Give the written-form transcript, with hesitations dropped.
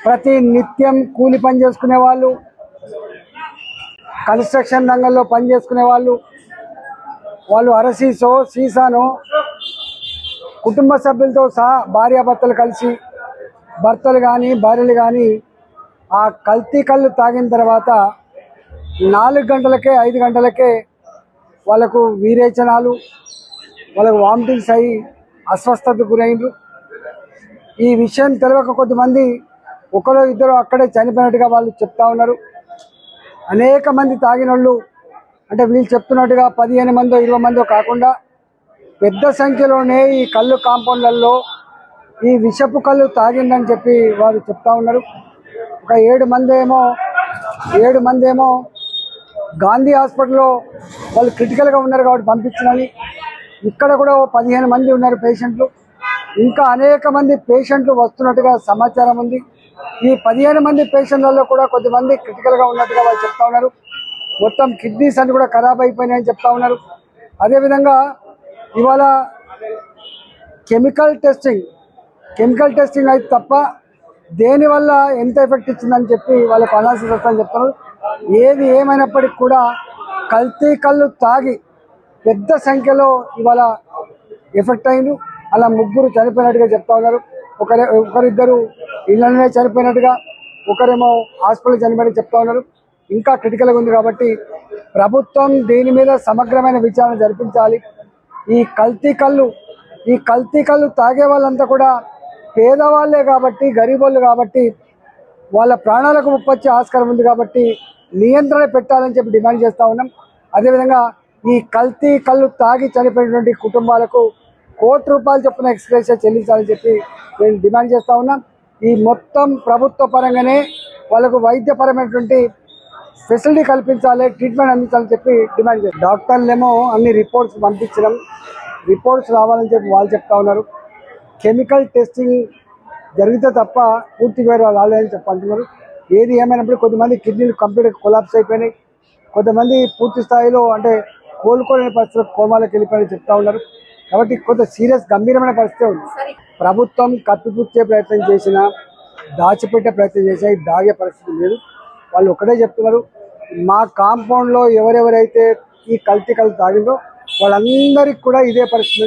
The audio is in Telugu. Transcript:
ప్రతి నిత్యం కూలి పని చేసుకునే వాళ్ళు, కన్స్ట్రక్షన్ రంగంలో పని చేసుకునే వాళ్ళు అరసీసో సీసానో కుటుంబ సభ్యులతో సహా భార్యాభర్తలు కలిసి, భర్తలు కానీ భార్యలు కానీ ఆ కల్తీ కళ్ళు తాగిన తర్వాత 4 గంటలకే 5 గంటలకే వాళ్ళకు విరేచనాలు, వాళ్ళకు వామిటింగ్స్ అయ్యి అస్వస్థతకు గురైండ్రు. ఈ విషయం తెలియక కొద్దిమంది ఒకరో ఇద్దరు అక్కడే చనిపోయినట్టుగా వాళ్ళు చెప్తా ఉన్నారు. అనేక మంది తాగినోళ్ళు, అంటే వీళ్ళు చెప్తున్నట్టుగా 15 మందో 20 మందో కాకుండా పెద్ద సంఖ్యలోనే ఈ కళ్ళు కాంపౌండ్లలో ఈ విషపు కళ్ళు తాగిందని చెప్పి వారు చెప్తా ఉన్నారు. ఒక 7 మంది ఏమో గాంధీ హాస్పిటల్లో వాళ్ళు క్రిటికల్గా ఉన్నారు కాబట్టి పంపించినని, ఇక్కడ కూడా 15 మంది ఉన్నారు పేషెంట్లు. ఇంకా అనేక మంది పేషెంట్లు వస్తున్నట్టుగా సమాచారం ఉంది. ఈ 15 మంది పేషెంట్లలో కూడా కొద్దిమంది క్రిటికల్గా ఉన్నట్టుగా వాళ్ళు చెప్తా ఉన్నారు. మొత్తం కిడ్నీస్ అన్ని కూడా ఖరాబ్ అయిపోయినాయని చెప్తా ఉన్నారు. అదేవిధంగా ఇవాళ కెమికల్ టెస్టింగ్ అయితే తప్ప దేనివల్ల ఎంత ఎఫెక్ట్ ఇచ్చిందని చెప్పి వాళ్ళకు అనాలిసిస్ వస్తుందని చెప్తున్నారు. ఏది ఏమైనప్పటికీ కూడా కల్తీ కళ్ళు తాగి పెద్ద సంఖ్యలో ఇవాళ ఎఫెక్ట్ అయింది. అలా 3 చనిపోయినట్టుగా చెప్తా ఉన్నారు. ఒకరిద్దరు ఇళ్ళనే చనిపోయినట్టుగా, ఒకరేమో హాస్పిటల్ చనిపోయినట్టు చెప్తా ఉన్నారు. ఇంకా క్రిటికల్గా ఉంది కాబట్టి ప్రభుత్వం దీని మీద సమగ్రమైన విచారణ జరిపించాలి. ఈ కల్తీ కళ్ళు తాగే వాళ్ళంతా కూడా పేదవాళ్ళే కాబట్టి, గరీబోళ్ళు కాబట్టి, వాళ్ళ ప్రాణాలకు ముప్పొచ్చే ఆస్కారం ఉంది కాబట్టి నియంత్రణ పెట్టాలని చెప్పి డిమాండ్ చేస్తూ ఉన్నాం. అదేవిధంగా ఈ కల్తీ కళ్ళు తాగి చనిపోయినటువంటి కుటుంబాలకు ₹1,00,00,000 చొప్పున ఎక్స్‌గ్రేషియా చెల్లించాలని చెప్పి నేను డిమాండ్ చేస్తూ ఉన్నాం. ఈ మొత్తం ప్రభుత్వ పరంగానే వాళ్ళకు వైద్యపరమైనటువంటి ఫెసిలిటీ కల్పించాలి, ట్రీట్మెంట్ అందించాలని చెప్పి డిమాండ్ చేస్తాం. డాక్టర్లేమో అన్ని రిపోర్ట్స్ పంపించడం, రిపోర్ట్స్ రావాలని చెప్పి వాళ్ళు చెప్తా ఉన్నారు. కెమికల్ టెస్టింగ్ జరిగితే తప్ప పూర్తి వేరు వాళ్ళు రాలేదని చెప్పంటున్నారు. ఏది ఏమైనప్పుడు కొంతమంది కిడ్నీలు కంప్లీట్గా కొలాప్స్ అయిపోయినాయి, కొంతమంది పూర్తి స్థాయిలో అంటే కోలుకోలేని పరిస్థితులు కోమాలకు వెళ్ళిపోయినాయి చెప్తా ఉన్నారు. కాబట్టి కొంత సీరియస్ గంభీరమైన పరిస్థితి ఉంది. ప్రభుత్వం కప్పిపుచ్చే ప్రయత్నం చేసినా, దాచిపెట్టే ప్రయత్నం చేసినా దాగే పరిస్థితి లేదు. వాళ్ళు ఒకటే చెప్తున్నారు, మా కాంపౌండ్లో ఎవరెవరైతే ఈ కల్తీ కళ్ళు తాగిందో వాళ్ళందరికీ కూడా ఇదే పరిస్థితి